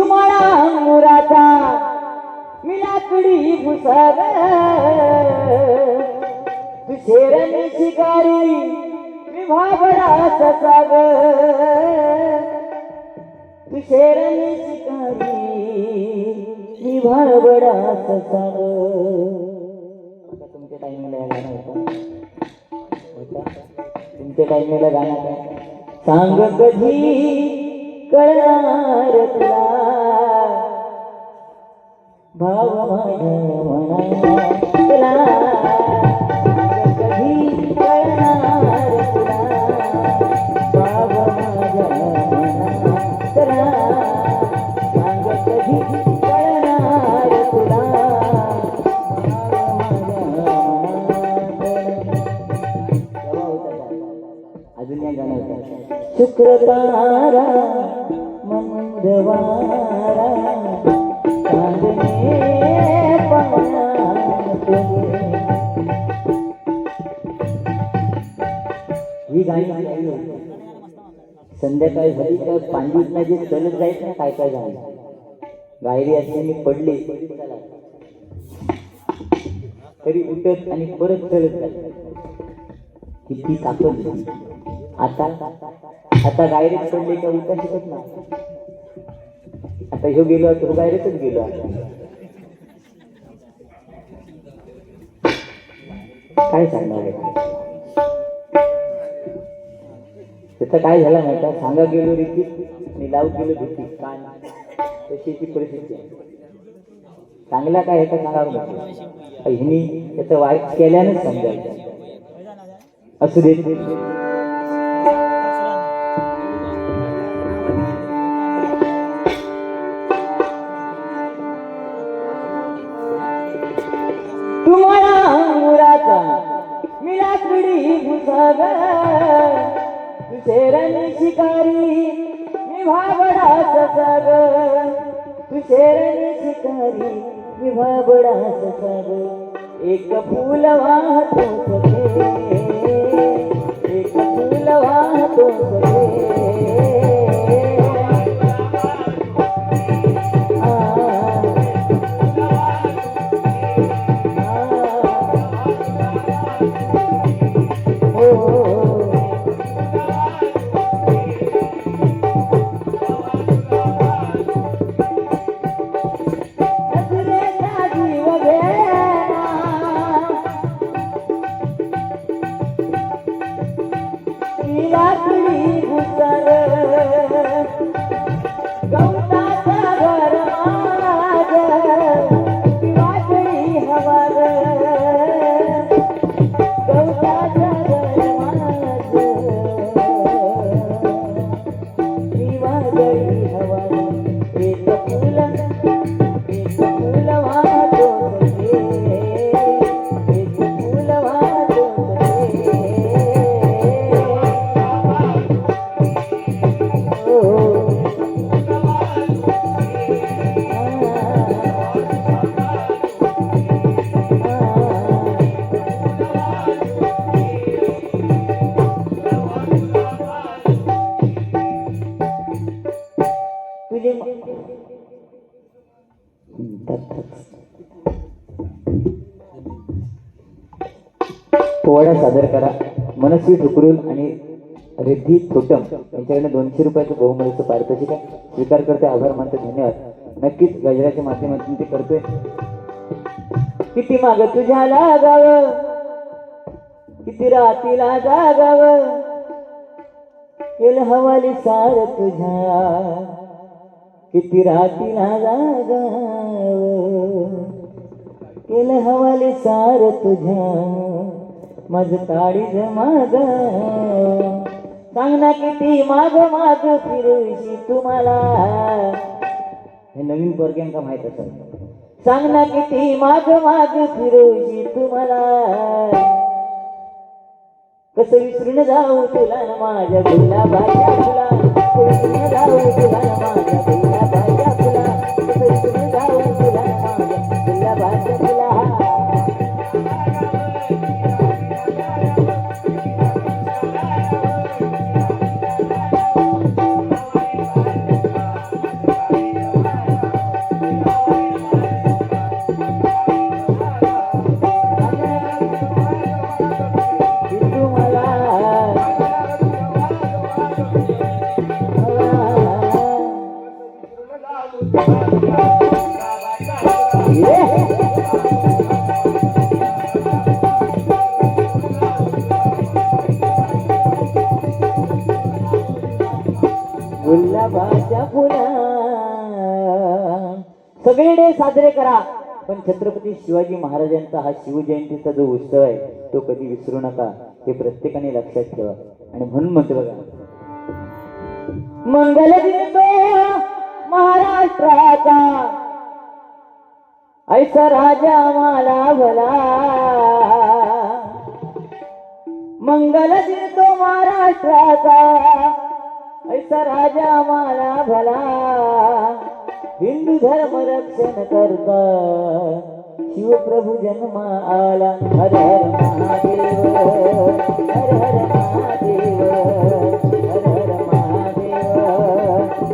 तुम्हाला अंगुराचा मी लाकडी भुसाग तू शेरणी शिकारी मी भाबडा ससाग तू शेरणी शिकारी मी भाबडा ससाग. तुमच्या टाइमिंगला गाणं होतं, तुमच्या टाइमिंगला गाणं काय सांग कधी कळणार तुला भाव माझ्या मनाला कधी कळणार तुला भाव माझ्या मनाला सांग कधी कळणार तुला अजून या गाणं शुक्रतारा मंदवारा चांदणे पाण्यात ही गाणी संध्याकाळी झाली का पांडीतनं जे चलत जायचं ना काय काय गाणी गायरी असल्याने पडले तरी उठत आणि परत चलत जायचं किती ताकद होती. आता डायरेक्ट पडले का उठा शिकत ना. आता ह्यो गेलो तो डायरेक्टच गेलो. काय सांगणार आहे त्याचं काय झालं नाही का सांगा गेलो रीती आणि लावून गेलो भीती कान तशी परिस्थिती आहे. चांगला काय ह्याचा सांगा हिनी त्याचं वाईट केल्यानंच समजायचं असू दे. तुम्हाला अंगुराचा मी लाकडी भुसाग तू शेरणी शिकारी मी भाबडा ससाग तू शेरणी शिकारी मी भाबडा ससाग. एक फूल वाहतो सखे एक फूल वाहतो सखे लाकडी भुसाग गवताचा घर माझ वादळी हवा गवताचा घर माझ वादळी हवा. एक फूल वाहतो एक फूल वाहतो पोवाडा सादर करा. मनस्वी ठुकरून आणि रिद्धी थोटम यांच्याकडे 200 रुपयाचं बहुमूल्याचं पारितोषिक आहे. स्वीकार करते, आभार मानते, धन्यवाद. नक्कीच गजराच्या माध्यमातून ते करतोय. किती माग तुझ्या लागाव किती रातीला जागाव केल हवाली सार तुझ्या किती रातीला जागाव केल हवाली सार तुझ्या माझ काळीज माग सांग ना किती माग माग फिरशी तुम्हाला. हे नवीन पोरग्यांका माहित असेल. सांग ना किती माग माग फिरशी तुम्हाला कसं विसरून जाऊ तुला माझ्या गुलाबाच्या फुला विसरून जाऊ तुला माझ्या गुलाबाच्या फुला कसं विसरून जाऊ तुला माझ्या गुलाबाच्या फुला. गुलाबाच्या फुला सगळीकडे साजरे करा, पण छत्रपती शिवाजी महाराजांचा हा शिवजयंतीचा जो उत्सव आहे तो कधी विसरू नका, हे प्रत्येकाने लक्षात ठेवा. आणि म्हणून म्हणते बघा, मंगल दिन तो महाराष्ट्राचा, ऐसा राजा मला भला. मंगल दिन तो महाराष्ट्राचा, ऐसा राजा मला भला. हिंदू धर्म रक्षण करता शिवप्रभू जन्म आला. हर हर महादेव, हर हर महादेव, हर हर महादेव,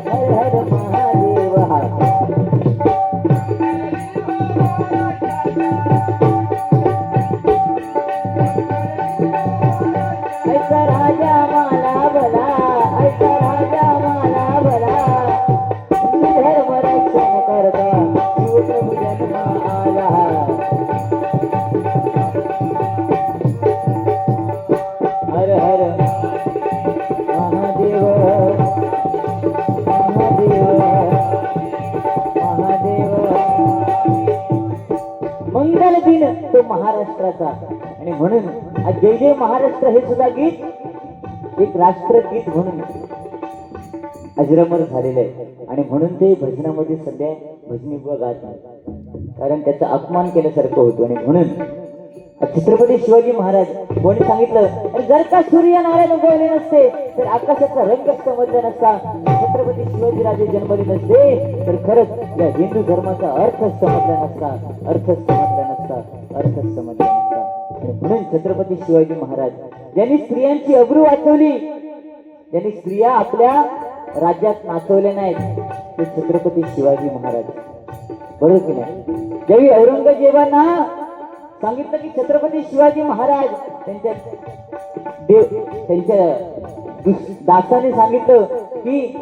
हर हर महादेव. ऐसा राजा मला भला, ऐसा राजा मला भला. हिंदू धर्म रक्षण करता शिवप्रभू जन्म आला. हर हर महादेव, महादेव, महादेव. मंगल दिन तो महाराष्ट्राचा, आणि म्हणून आज जय जय महाराष्ट्र हे सुद्धा गीत एक राष्ट्रगीत म्हणून अजरामर झालेलं आहे. आणि म्हणून ते भजनामध्ये सध्या भजनी गात नाही, कारण त्याचा अपमान केल्यासारखं होतो. आणि म्हणून छत्रपती शिवाजी महाराज कोणी सांगितलं, जर का सूर्यनारायण उगवले नसते तर आकाशाचा रंग समजला नसता, छत्रपती शिवाजी राजे जन्मले नसते तर खरंच या हिंदू धर्माचा अर्थ समजला नसता, अर्थ समजला नसता, अर्थ समजला नसता. आणि म्हणून छत्रपती शिवाजी महाराज ज्यांनी स्त्रियांची अब्रू वाचवली, ज्यांनी स्त्रिया आपल्या राज्यात नाचवल्या नाहीत, ते छत्रपती शिवाजी महाराज. बरोबर की नाही? ज्यावेळी औरंगजेबांना सांगितलं की छत्रपती शिवाजी महाराज त्यांच्या दासाने सांगितलं की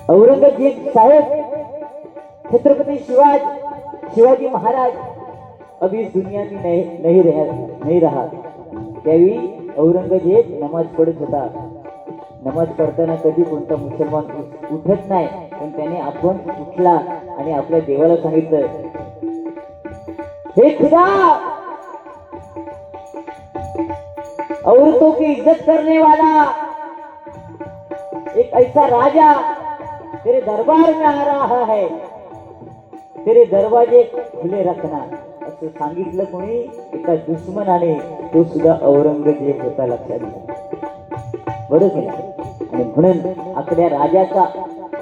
औरंगजेब साहेब, छत्रपती शिवाजी महाराज अभी दुनिया में नहीं रहा. त्यावेळी औरंगजेब नमाज पढ़त होता. नमाज पढ़ताना कधी कोणता मुसलमान उठत नाही, पण त्याने आपण उठला आणि आपल्या देवाला सांगितलं, हे खुदा, औरतों की इज्जत करने वाला एक ऐसा राजा तेरे दरबार में आ रहा है, तेरे दरवाजे खुले रखना. असं सांगितलं कोणी? एका दुश्मनाने. तो सुद्धा औरंगजेब होता. लक्षात घ्या. बरोबर नाही? आणि म्हणून आपल्या राजाचा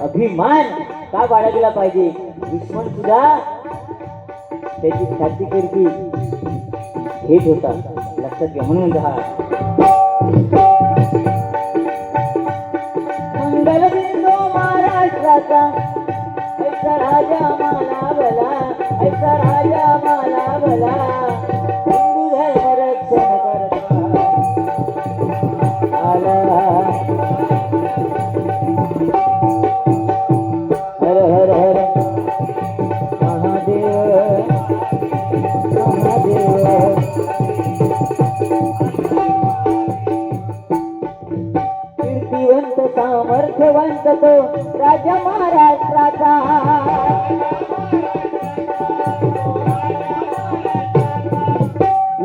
अभिमान का बाळगला पाहिजे? दुश्मन सुद्धा त्याची छाती करती हेच होता. लक्षात घ्या. म्हणून मंगल दिन तो महाराष्ट्राचा, ऐसा राजा मला भला, ऐसा राजा मला भला. हिंदू धर्म रक्षण करता आला. हर हर हर महादेव, महादेव. कीर्तिवंत सामर्थ्यवंत तो राजा महाराष्ट्राचा.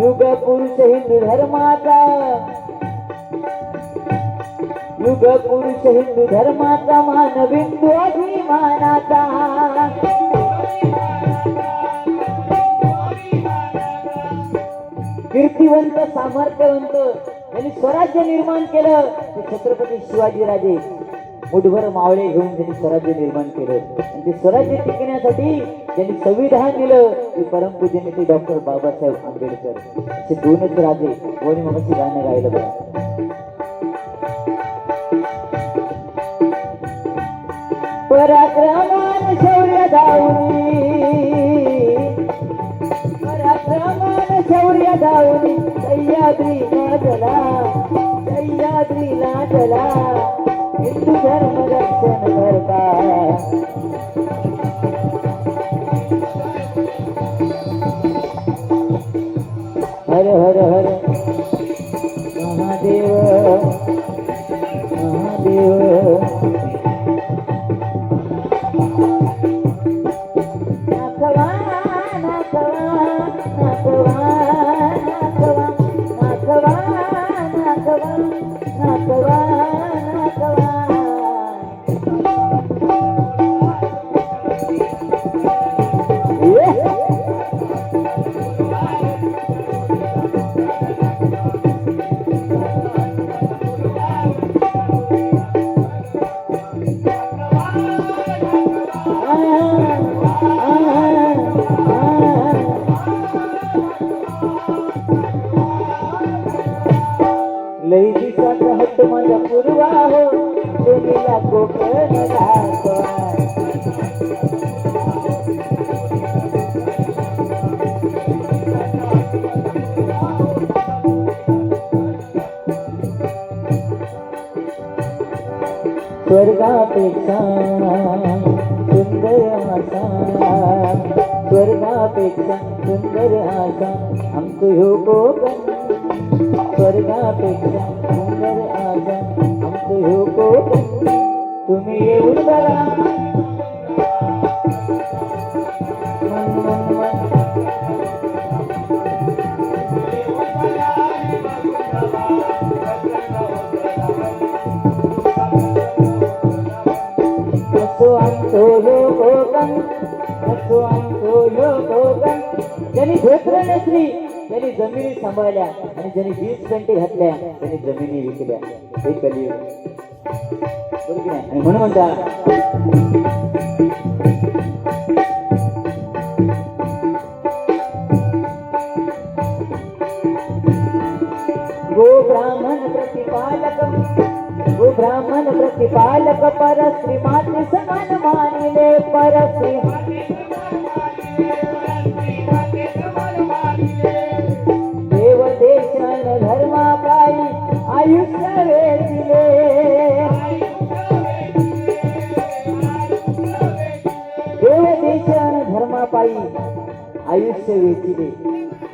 युग पुरुष हिंदू धर्माचा, युग पुरुष हिंदू धर्माचा, मानबिंदू अभिमानाचा. कीर्तिवंत सामर्थ्यवंत यांनी स्वराज्य निर्माण केलं. ते छत्रपती शिवाजी राजे मुठभर मावळे घेऊन त्यांनी स्वराज्य निर्माण केलं. आणि ते स्वराज्य टिकण्यासाठी ज्यांनी संविधान दिलं ते परमपूज्य नेते डॉक्टर बाबासाहेब आंबेडकर. असे दोनच राजे. कोणी मग गाणं गायलं बघा. पराक्रमान शौर्य दाऊनी, पराक्रमान शौर्य दाऊनी, सह्याद्री लाजला, सह्याद्री लाजला. हिंदू धर्म रक्षण करता हर हर हर महादेव महादेव नाथवा नाथवा नाथवा नाथवा नाथवा नाथवा नाथवा नाथवा लई दिवसाचा हट्ट माझा पूर्वा हो गेला कोकण दाखवा स्वर्गापेक्षा सुंदर आशा स्वर्गापेक्षा सुंदर आशा हमको हो कोकण स्वर्गापेक्षा सुंदर आशा हमको हो कोकण तुम्ही येऊन बघा मन मन मन असो आमचो हो कोकण असो आमचो हो कोकण ज्यांनी धोत्र नसली त्यांनी जमिनी सांभाळल्या आणि ज्यांनी 20 पेंटे घातल्या त्यांनी जमिनी विकल्या हे कलियुग बरोबर की नाही आणि म्हणून म्हणतात गो ब्राह्मण प्रतिपालक पर श्रीमाते समान मानिले पर श्री देव देशन धर्मा पायी आयुष्य वेचिले देव देशन धर्मा पायी आयुष्य वेचिले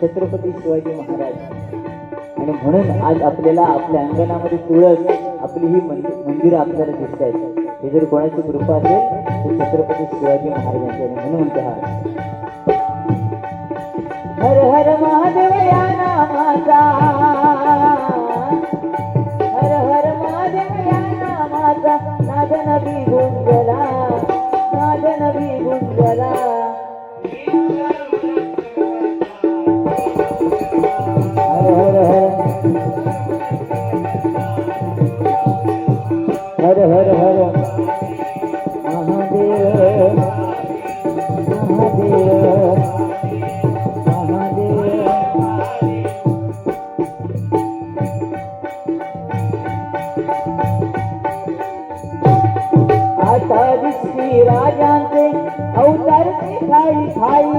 छत्रपती शिवाजी महाराज आणि म्हणून आज आपल्याला आपल्या अंगणामध्ये तुळस आपली ही मंदिरं आपल्याला दिसत आहेत हे जर कोणाची कृपा असेल तर छत्रपती शिवाजी महाराजांची आणि म्हणून म्हणते हर हर महादेव या नामाचा हर हर महादेव या नामाचा नाद नबी गुंजला नाद नबी गुंजला हर हर हर महादेव महादेव महादेव आता दिसती राजांचे अवतार ठाई ठाई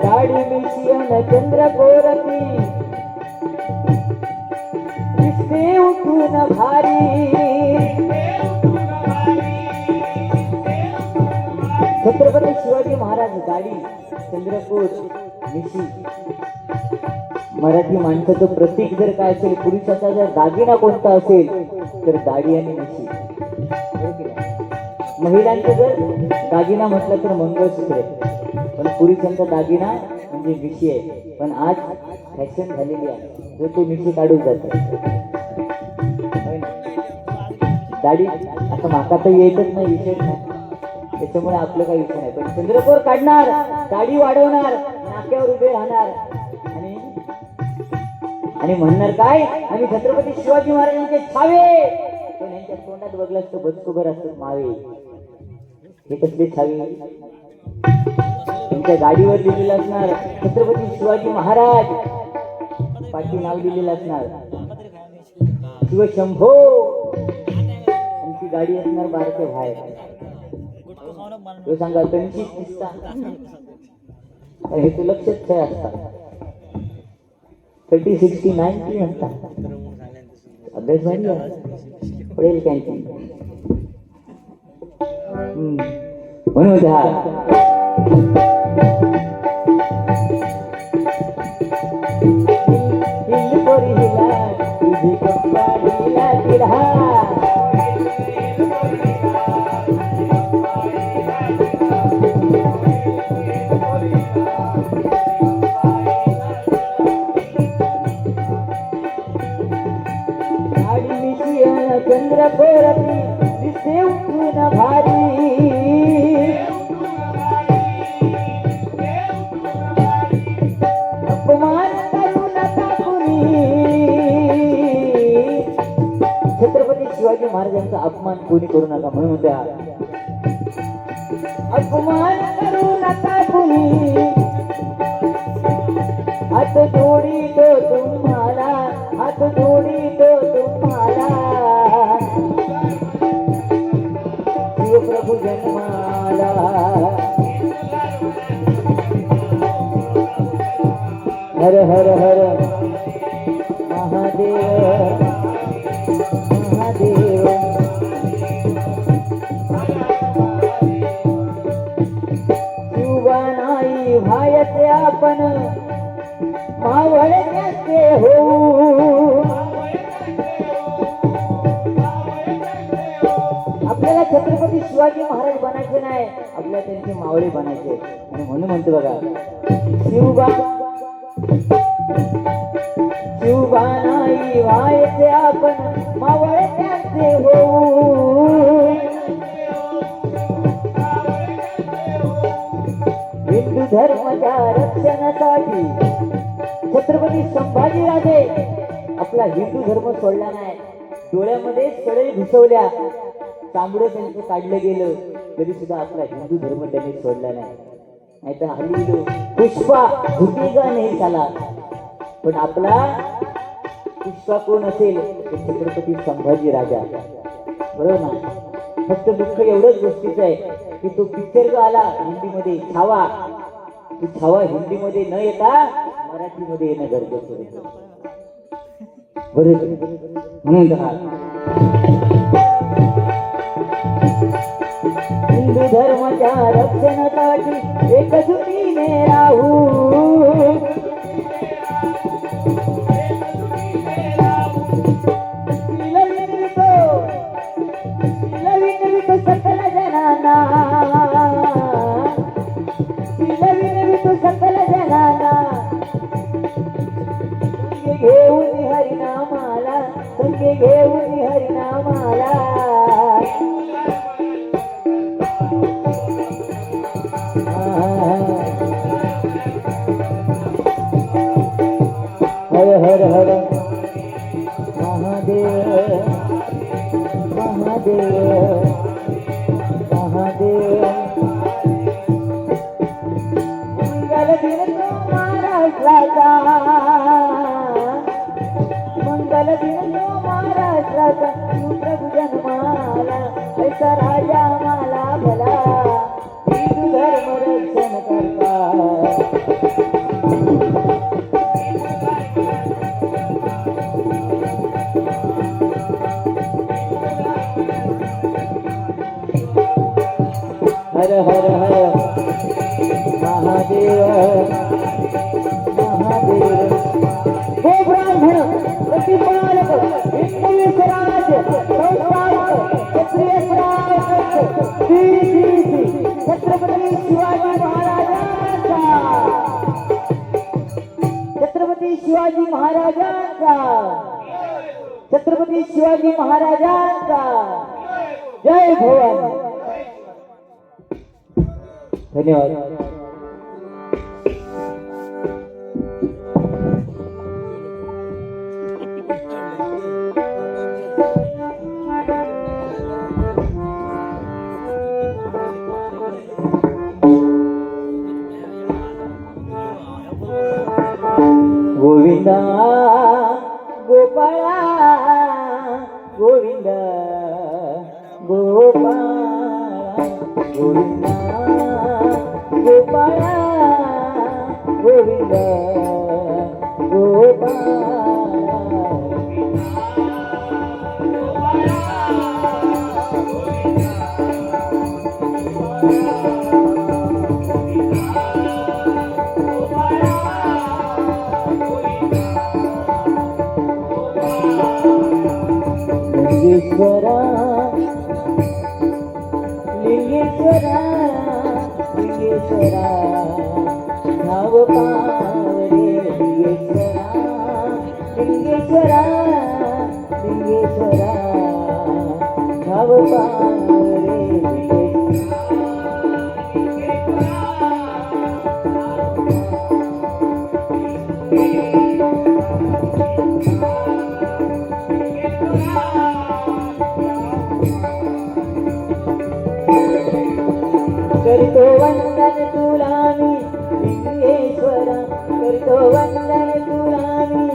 दाढी मिशियन चंद्र कोरती दिसते उठून भारी छत्रपती शिवाजी महाराज दाढी चंद्रकोर मिशी मराठी माणसाचं प्रतीक जर काय असेल पुरुषाचा जर दागिना कोणता असेल तर दाढी आणि मिशी महिलांचा जर दागिना म्हटलं तर मंगळसूत्र आहे पण पुरुषांचा दागिना म्हणजे मिशी आहे पण आज फॅशन झालेली आहे जो तो मिशी काढून जातो दाढी असं माका तर येतच नाही विषय नाही त्याच्यामुळे आपलं काही विषय नाही पण चंद्रकोर काढणार दाढी वाढवणार नाक्यावर उभे राहणार आणि म्हणणार काय आम्ही छत्रपती शिवाजी महाराजांचे छावे पण यांच्या तोंडात बघलं असतं बचकुबर असतं मावे हे कसले छावे त्यांच्या गाडीवर लिहिलेलं असणार छत्रपती शिवाजी महाराज पाठी नाव लिहिलेलं असणार शिवशंभो आणि ती गाडी असणार बारके बाहेर तो सांगा त्यांची किस्सा हे तू लक्षात ठेव असतात 30, 60, 90 म्हणतात ड्रेस भारी आहे पडेल कॅन्टीन म्हणून द्या तुझी कंपाळीला तिला चंद्र कोरती दिसे उठून भारी अपमान करू नका कुणी छत्रपती शिवाजी महाराजांचा अपमान कोणी करू नका म्हणून त्या अपमान करू नका कुणी हात जोडीतो तुम्हाला हात जोडीतो तुम्हाला प्रभु जन्माला हर हर हर महादेव महादेव शिवबानाई व्हायचे आपण मावळण्याचे होऊ आपल्याला छत्रपती शिवाजी महाराज बनायचे नाही आपल्याला त्यांचे मावळे बनायचे आणि म्हणून म्हणतो बघा शिवबानाई व्हायचे आपण मावळे त्यांचे होऊ हिंदू धर्माच्या रक्षणासाठी छत्रपती संभाजीराजे आपला हिंदू धर्म सोडला नाही डोळ्यामध्ये सडई घुसवल्या तांबडं त्यांचं काढलं गेलं तरी सुद्धा आपला हिंदू धर्म त्यांनी सोडला नाही नाहीतर हल्ली पुष्पा भूमिका नाही झाला पण आपला पुष्पा कोण असेल तर छत्रपती संभाजी राजा बरोबर ना फक्त दुःख एवढंच गोष्टीचं आहे की तो पिक्चर जो आला हिंदीमध्ये छावा तो छावा हिंदीमध्ये न येता मराठीमध्ये येणं गरजेचं होतं बरोबर म्हणून हिंदू धर्माच्या रक्षणासाठी एकजुटीने राहू विनवितो सकल जनाना विनवितो सकल जनाना संगे घेऊन हरिनामाला संगे घेऊन हरिनामाला हर हर हर महादेव महादेव महादेव मंगल दिन तो महाराष्ट्राचा मंगल दिन तो महाराष्ट्राचा प्रभु जन्माला ऐसा राजा मला भला हिंदू धर्म रक्षण करता हर हर हर महादेव महादेव हे ब्राह्मण प्रतिपालक हिंदवी स्वराज्य संस्थापक क्षत्रिय स्वराज्य श्री छत्रपती शिवाजी महाराजांचा छत्रपती शिवाजी महाराजांचा छत्रपती शिवाजी महाराजांचा जय भवानी धन्यवाद गोविंदा गोपाळा गोविंद गोपाळा गोविंदा गोपाळा गोविंद गोपाळा लिंगेश्वरा लिंगेश्वरा लिंगेश्वरा नाव पावरे लिंगेश्वरा लिंगेश्वरा लिंगेश्वरा नाव पावरे करतो वंदन तुला मी लिंगेश्वरा करतो वंदन तुला मी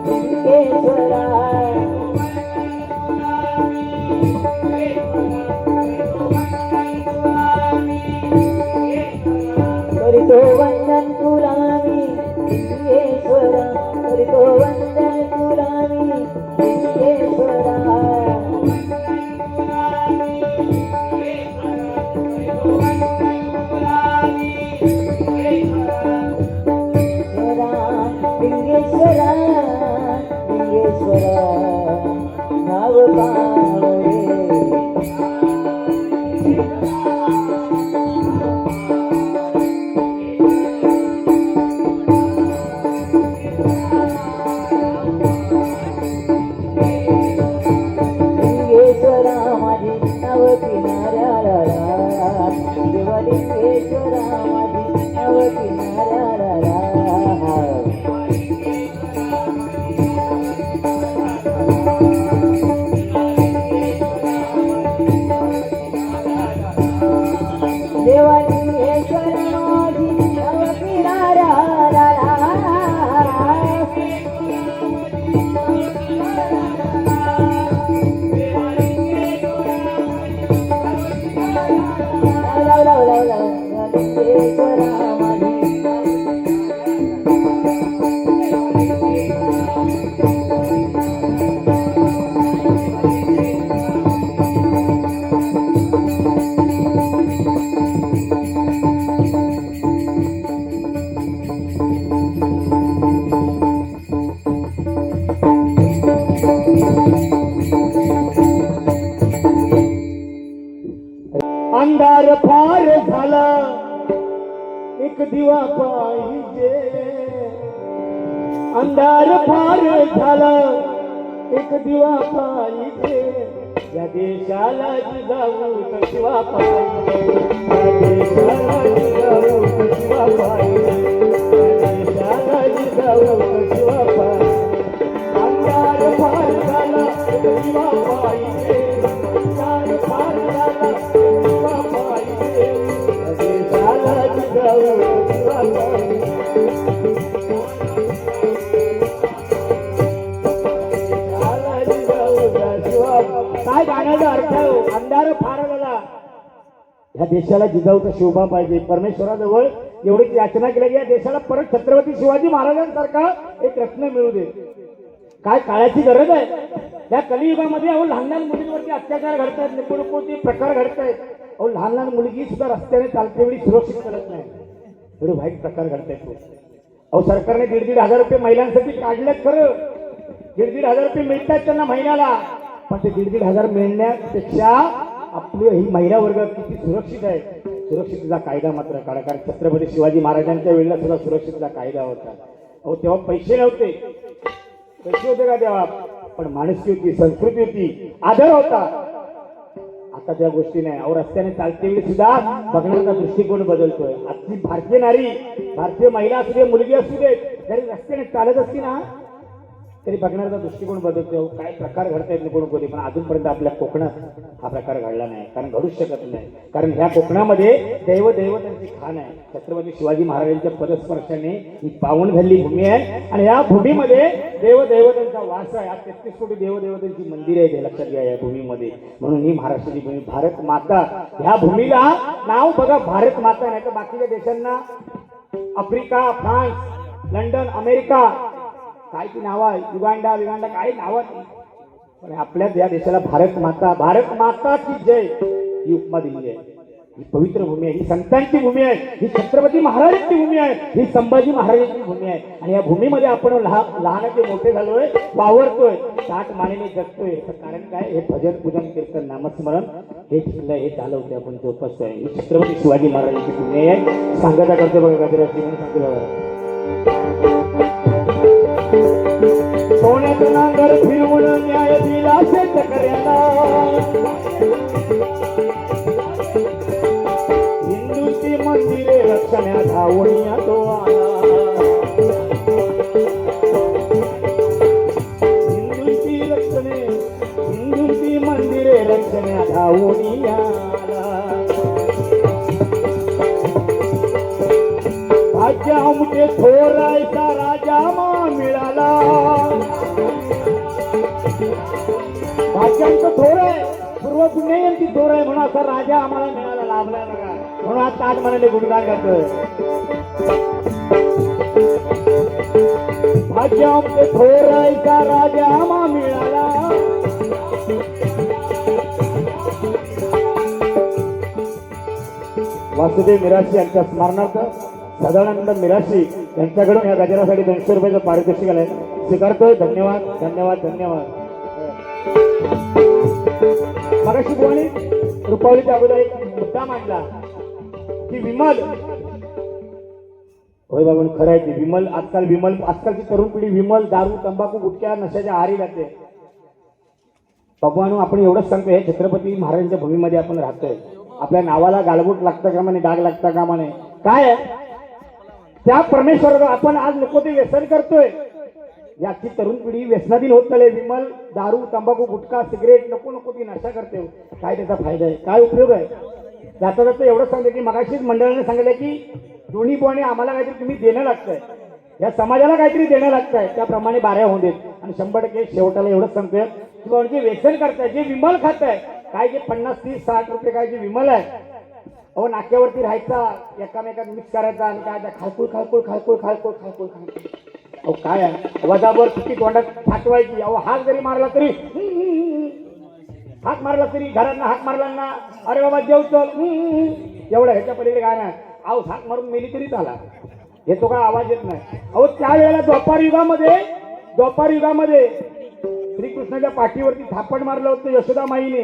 लिंगेश्वरा करतो वंदन तुला मी लिंगेश्वरा करतो वंदन तुला मी लिंगेश्वरा लिंगेश्वरा लिंगेश्वरा नाव पावरे लिंगेश्वरा माझी नाव किनाऱ्याला देवा लिंगेश्वरा माझी नाव किनाऱ्याला देवा लिंगेश्वरा माझी नाव किनाऱ्याला लिंगेश्वरा माझी अंधार फार झाला एक दिवा पाहिजे अंधार फार झाला एक दिवा पाहिजे या देशाला जिजाऊ शिवा पाहिजे या देशाला जिजाऊ शिवा पाहिजे या देशाला जिजाऊ शिवा पाहिजे अंधार फार झाला एक दिवा पाहिजे अंधार फार झाला दिवा पाहिजे या देशाला जिजाऊ शिवा पाहिजे काय गाण्याचा अर्थ आहे अंधार फार झाला या देशाला जिजाऊचा शोभा पाहिजे परमेश्वराजवळ एवढीच याचना केली की या देशाला परत छत्रपती शिवाजी महाराजांसारखा एक रत्न मिळू दे काय काळाची गरज आहे या कलियुगामध्ये अहो लहान लहान मुलींवरती अत्याचार घडतायत निपुणपोटी प्रकार घडतायत अहो लहान लहान मुलगी सुद्धा रस्त्याने चालते वेळी सुरक्षित करत नाही एवढे वाईट प्रकार घडतायत अहो सरकारने 1,500 रुपये महिलांसाठी काढलेत खरं 1,500 रुपये मिळतात त्यांना महिन्याला पण ते 1,500 मिळण्यापेक्षा आपली ही महिला वर्ग किती सुरक्षित आहे सुरक्षिततेचा कायदा मात्र काढा कारण छत्रपती शिवाजी महाराजांच्या वेळेला सुद्धा सुरक्षिततेचा कायदा होता अहो तेव्हा पैसे नव्हते का तेव्हा पण माणुसकी होती संस्कृती होती आदर होता आता त्या गोष्टी नाही अहो रस्त्याने चालते वेळी सुद्धा बघण्याचा दृष्टिकोन बदलतोय आजची भारतीय नारी भारतीय महिला असू दे मुलगी असू दे जरी रस्त्याने चालत असती ना तरी बघण्याचा दृष्टिकोन बदलतो काय प्रकार घडतायत निपुण कोणी पण अजूनपर्यंत आपल्या कोकणात हा प्रकार घडला नाही कारण घडूच शकत नाही कारण ह्या कोकणामध्ये दैवदैवतांची खाण आहे छत्रपती शिवाजी महाराजांच्या पदस्पर्शाने ही पावनझल्ली भूमी आहे आणि या भूमीमध्ये देवदैवतांचा वास आहे 33 कोटी देवदैवतांची मंदिर आहे हे लक्षात घ्या या भूमीमध्ये म्हणून ही महाराष्ट्राची भूमी भारत माता ह्या भूमीला नाव बघा भारत माता नाही तर बाकीच्या देशांना आफ्रिका फ्रान्स लंडन अमेरिका काय ती नाव आहे युगांडा विगांडा काही नाव पण आपल्या या देशाला भारत माता की जय ही उपमा दिली आहे ही पवित्र भूमी आहे, ही संतांची भूमी आहे, ही छत्रपती महाराजांची भूमी आहे, ही संभाजी महाराजांची भूमी आहे. आणि या भूमीमध्ये आपण लहानाचे मोठे झालोय, वावरतोय, ताट मानेने जगतोय. याचं कारण काय? हे भजन पूजन कीर्तन नामस्मरण हे शिकलंय, हे चालवतोय, आपण जोपासतोय. ही छत्रपती शिवाजी महाराजांची भूमी आहे. सांगता करतो बघा गजराची म्हणून सांगते बघा. सोन्याचं नांगर फिरवून न्याय दिला शेतकऱ्याला, हिंदूची मंदिरे रक्षण्या धावून तो आला, हिंदूची मंदिरे रक्षण्या धावून आला. भाग्य आमचे थोरायचा राजा मिळाला, भाग्यांचं थोर आहे, पूर्व पुण्यांची थोर आहे म्हणून असा राजा आम्हाला मिळाला, लाभलाय बघा. म्हणून आज ताट म्हणाले गुणगान करतोय. भाग्य आमचे थोरायचा राजा मिळाला, वासुदेव मिराशी यांच्या स्मरणार्थ सदानंद मिराशी यांच्याकडून या गजरासाठी 200 रुपयाचं पारितोषिक आलंय, स्वीकारतोय. धन्यवाद धन्यवाद धन्यवाद. मगाशी बुवानी रुपावलीच्या अगोदर एक मुद्दा मांडला की विमल, होय बाबा खरं आहे की विमल आजकालची तरुण पिढी विमल, दारू, तंबाखू, गुटख्या, नशाच्या आहारी जाते. बाबांनो, आपण एवढंच सांगतोय, छत्रपती महाराजांच्या भूमीमध्ये आपण राहतोय. आपल्या नावाला गालबोट लागतं का म्हणे, डाग लागता का म्हणे, काय त्या परमेश्वराला आपण आज नको ते व्यसन करतोय. याची तरुण पिढी व्यसनाधीन होत चालले. विमल, दारू, तंबाखू, गुटखा, सिगरेट नको ती नशा करते. काय त्याचा फायदा आहे, काय उपयोग आहे? जाता जाता एवढं सांगते की मगाशीच मंडळाने सांगितलं की दोन्ही बोने आम्हाला काहीतरी तुम्ही देणं लागतंय, या समाजाला काहीतरी देणं लागतंय, त्याप्रमाणे बाऱ्या होऊन देत. आणि 100% शेवटाला एवढंच सांगतोय की बाबा जे व्यसन करताय, जे विमल खाताय, काय जे 50, 30, 60 रुपये काय जे विमल आहे, अहो नाक्यावरती राहायचा, एकामेकात मिक्स करायचा आणि काय खाळकुळ खाळकुळ खाळकुळ खाळकुळ खाळकुळ खाळकुळ. अहो काय आहे, वजाभर चुकी तोंडात फाटवायची. अहो हाक जरी मारला तरी, हाक मारला तरी, घरांना हाक मारला ना, अरे बाबा जेवतो एवढं, ह्याच्या पलीकडे काय नाही. अहो हाक मारून मेली तरी चाला, येतो का आवाज येत नाही. अहो त्यावेळेला द्वापार युगामध्ये श्रीकृष्णाच्या पाठीवरती थापड मारलं होतं यशोदा माईने.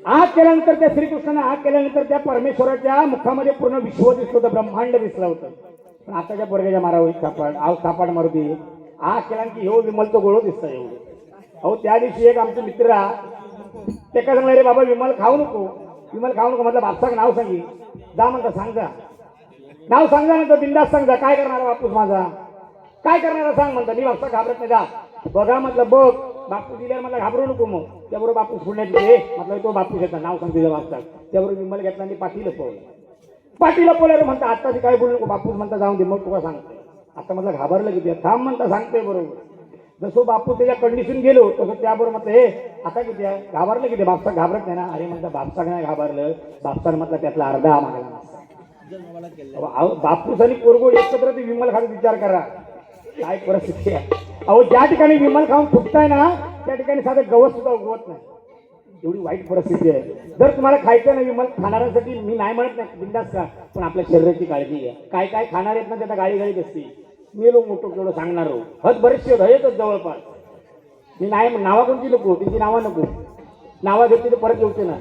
आग केल्यानंतर त्या श्रीकृष्णाने आग केल्यानंतर त्या परमेश्वराच्या मुखामध्ये पूर्ण विश्व दिसलं होतं, ब्रह्मांड दिसलं होतं. पण आताच्या पोरग्याच्या मारावं थापड मारुती, आग केल्यानंतर हे विमलचं गोळो दिसतं एवढं. अहो त्या दिवशी एक आमचे मित्र ते काय सांगणार, रे बाबा विमल खाऊ नको म्हटलं. बापसाक नाव सांगी, जा म्हणता, सांगा नाव सांगा नंतर बिंदास सांगा. काय करणार बापूस माझा, काय करणार सांग म्हणता. मी बापसा घाबरत नाही, जा बघा म्हटलं, बघ बापू दिल्यावर मला घाबरू नको. मग त्याबरोबर बापूस पुण्यात घे म्हटलं, तो बापूस येतात, नाव सांग तुझ्या बापसाक. त्याबरोबर विमल घेतला आणि पाठी लपवलं म्हणता. आत्ताची काय बोलू नको, बापूस म्हणता जाऊन दे, मग तुला सांगते. आता म्हटलं घाबरलं किती, थांब म्हणता सांगते बरोबर. जसं बापू त्याच्या कंडिशन गेलो तसं त्याबरोबर म्हटलं, हे आता किती आहे, घाबरलं किती, बापसा घाबरत नाही ना. अरे म्हणता बापसाक नाही घाबरलं, बापसाने म्हटलं त्यातला अर्धा मागला. बापूस आणि पोरगोड एकत्र ते विमल खाऊन विचार करा काय परिस्थिती आहे. अहो ज्या ठिकाणी विमल खाऊन फुटताय ना, त्या ठिकाणी साधं गवत सुद्धा उगवत नाही, एवढी वाईट परिस्थिती आहे. जर तुम्हाला खायचं नाही विमल, खाणाऱ्यांसाठी मी नाही म्हणत नाही, बिंदास का, पण आपल्या शरीराची काळजी घ्या. काय काय खाणार आहेत ना, त्याचा गाडी असते. मेलो मोठो केवढं सांगणार हो, हत बरेचसे येतच जवळपास. मी नाही नावा कोणती नको, तिची नावा नको, नावा घेतली तर परत येऊचे ना,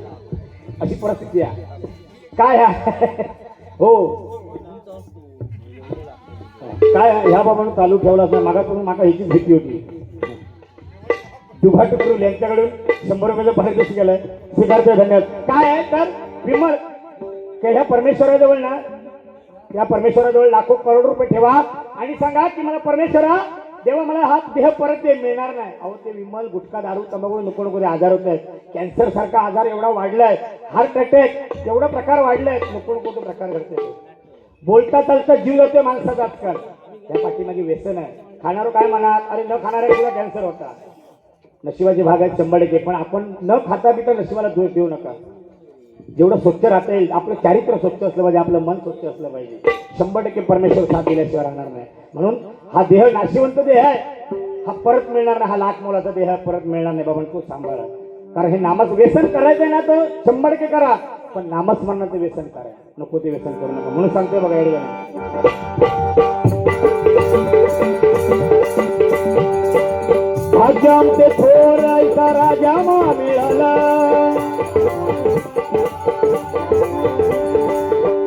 अशी परिस्थिती आहे. काय हो काय ह्या बाबांना चालू ठेवला असं मागापासून मागा ह्याचीच भीती होती. दुभा टुकरू यांच्याकडून 100 रुपयाचं पारितोषिक केलंय, स्वीकारतोय, धन्यवाद. काय आहे तर विमल ह्या परमेश्वराजवळ ना, या परमेश्वराजवळ लाखो करोड रुपये ठेवा आणि सांगा की मला परमेश्वरा देवा मला हा देह परत ते मिळणार नाही. अहो ते विमल, गुटखा, दारू, तंबाखू नको ते आजार होत आहेत. कॅन्सर सारखा आजार एवढा वाढलाय, हार्ट अटॅक एवढा प्रकार वाढलाय, नको तो प्रकार घडते. बोलता चालता जीव जातोय माणसाचा आजकाल. त्या पाठीमागे व्यसन आहे. खाणारो काय म्हणा, अरे न खाणाऱ्या सुद्धा कॅन्सर होता. नशिबाचे भाग आहेत 100%, पण आपण न खाता पिता नशिबाला दोष देऊ नका. जेवढं स्वच्छ राहता येईल, आपलं चारित्र्य स्वच्छ असलं पाहिजे, आपलं मन स्वच्छ असलं पाहिजे. 100% परमेश्वर साथ दिल्याशिवाय राहणार नाही. म्हणून हा देह नाशिवंत देह आहे, हा परत मिळणार नाही. हा लाख मोलाचा देह परत मिळणार नाही. बाबा तो सांभाळा, कारण हे नामाचं व्यसन करायचंय ना तर 100% करा. पण नामस्मरणाचं व्यसन करा, नको ते व्यसन करू नका म्हणून सांगतोय बघा या ठिकाणी. भाग्य आमचे थोर ऐसा राजा मा मिळाला,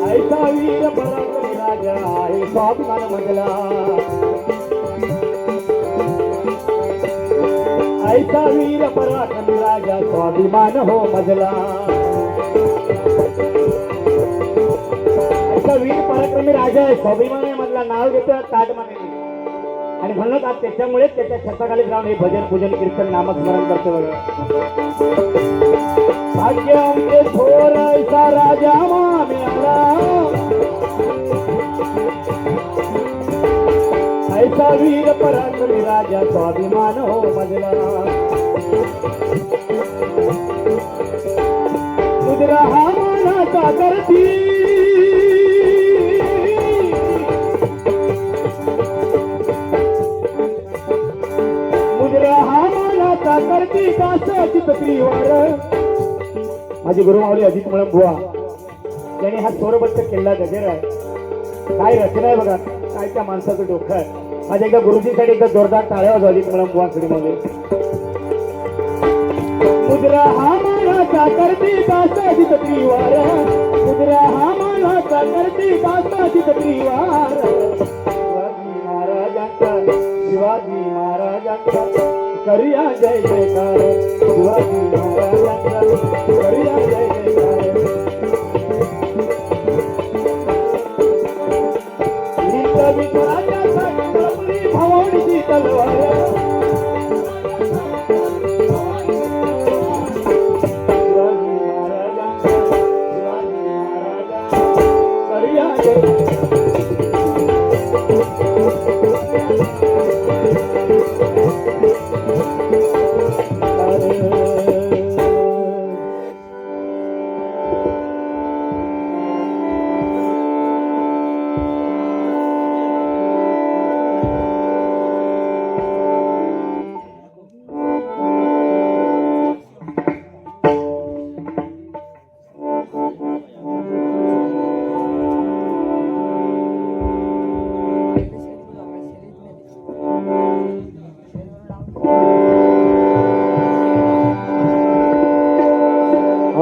ऐसा वीर पराक्रमी राजा आहे स्वाभिमान मजला, ऐसा वीर पराक्रमी राजा स्वाभिमान हो मजला. ऐसा वीर पराक्रमी राजा आहे स्वाभिमान आहे मधला नाव घेतो ताट मागे आणि म्हणूनच आज त्याच्यामुळे त्याच्या छताखाली जाऊन हे भजन पूजन कीर्तन नामस्मरण करतो बघा. भाग्य आमचे थोर ऐसा राजा मा मिळाला, ऐसा वीर पराक्रमी राजा स्वाभिमान हो मजला. मुद्रा हा मानाचा करती, मुद्रा हा मानाचा करती कासाची पत्रीवर. माझी गुरुमावली अजित मळम बुवा यांनी हा सोरबद्ध किल्ला गजर आहे. काय रचना आहे बघा, काय त्या माणसाचं डोकं आहे. माझ्या एकदा गुरुजीसाठी एकदा जोरदार टाळ्या वाजवा अजित मळम बुवा श्रीमावली. मुद्रा हा मानाचा करती कासाची पत्रीवर, मुद्रा हा मानाचा करती कासाची पत्रीवर. शिवाजी महाराजांचा, शिवाजी महाराजांचा करूया जय जयकार, शिवाजी महाराजांचा करूया जय जयकार. विठ्ठलाच्या भवानीची तलवार, शिवाजी महाराजांचा, शिवाजी महाराजांचा करूया जय.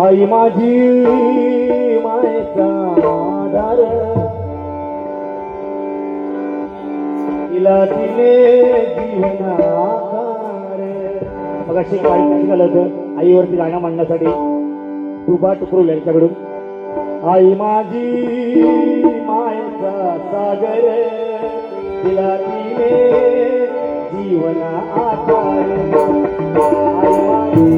आई माझी मायेचा आधार, तिला दिले जीवनाकार. मग अशी काही काही झालं होतं आईवरती गाणं म्हणण्यासाठी तुबा टुकरू यांच्याकडून. आई माझी मायेचा सागर, तिला दिले जीवना आकार. आई माझी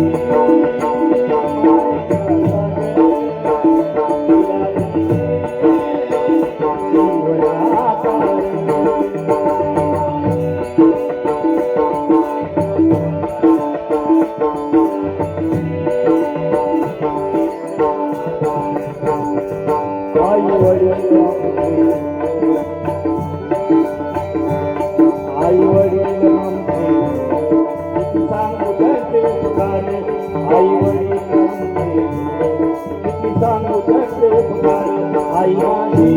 आई वडील सांगू धरते उपकार, आई वडील सांगू धरते उपकार. आई माझी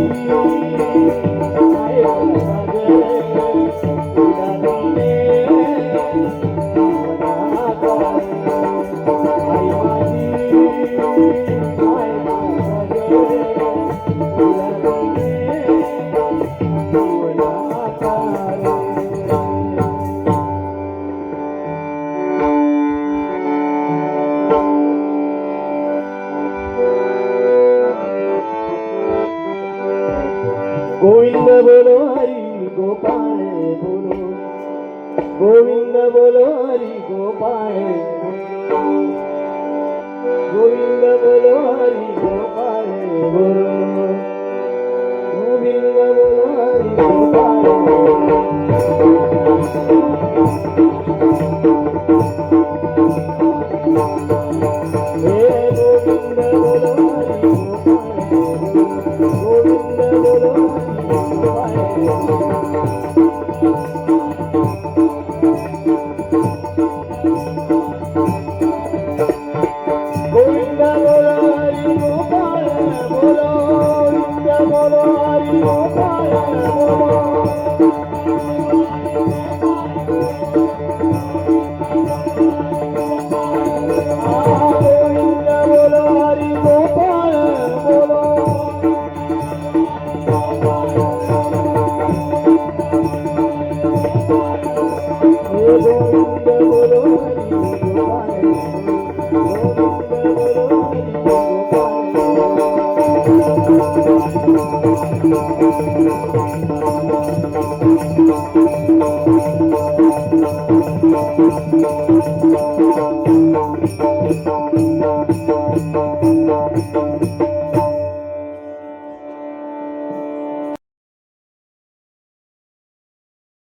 गोविंद बोलो हरि गोपाल बोलो, गोविंद बोलो हरि गोपाल, गोविंद बोलो हरि गोपाल बोलो, गोविंद बोलो हरि गोपाल. हे गोविंद बोलो हरि गोपाल, गोविंद बोलो गोविंद बोलो हरि गोपाल.